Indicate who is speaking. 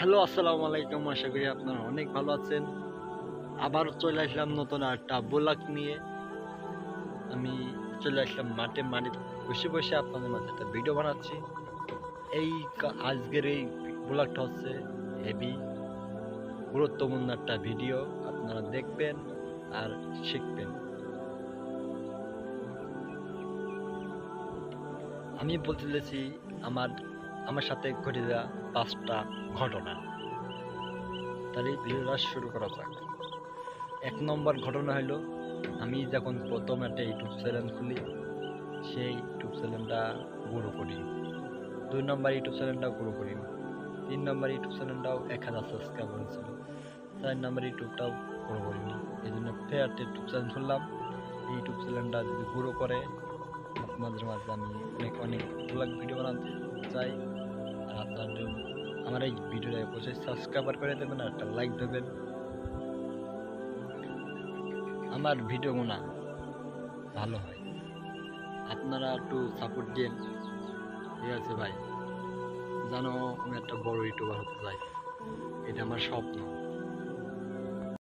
Speaker 1: Hello, আসসালামু আলাইকুম। আশা করি আপনারা অনেক ভালো আছেন। আবার চলে আসলাম নতুন একটা ব্লগ নিয়ে। আমি চলে আসলাম মাঠে বসে বসে আপনাদের মাঝে একটা ভিডিও বানাচ্ছি। আজকের এই ব্লগটা হচ্ছে হেভি গুরুত্বপূর্ণ একটা ভিডিও। আপনারা দেখবেন আর শিখবেন। আমি বলতে চাইছি আমার আমার সাথে ঘটে যাওয়া 5টা ঘটনা। তাহলে ভিডিওটা শুরু করা যাক। 1 নম্বর ঘটনা হলো, আমি যখন প্রথম একটা ইউটিউব চ্যানেল খুলি, সেই ইউটিউব চ্যানেলটা গ্রো করি। 2 নম্বর ইউটিউব চ্যানেলটাও গ্রো করি। 3 নম্বর ইউটিউব চ্যানেলটাও 1000 সাবস্ক্রাইবার ছিল। 4 নম্বর ইউটিউবটাও গ্রো করিনি। এই জন্য ফের একটা ইউটিউব চ্যানেল খুললাম। এই ইউটিউব চ্যানেলটা যদি গ্রো করে, আপনাদের মাঝে আমি অনেক ব্লগ ভিডিও বানাতে চাই। আর আপনার আমার এই ভিডিওটা অবশ্যই সাবস্ক্রাইবার করে দেবেন আর একটা লাইক দেবেন। আমার ভিডিওগুলো ভালো হয়, আপনারা একটু সাপোর্ট দিন। ঠিক আছে ভাই, জানো আমি একটা বড় ইউটিউবার হতে চাই, এটা আমার স্বপ্ন।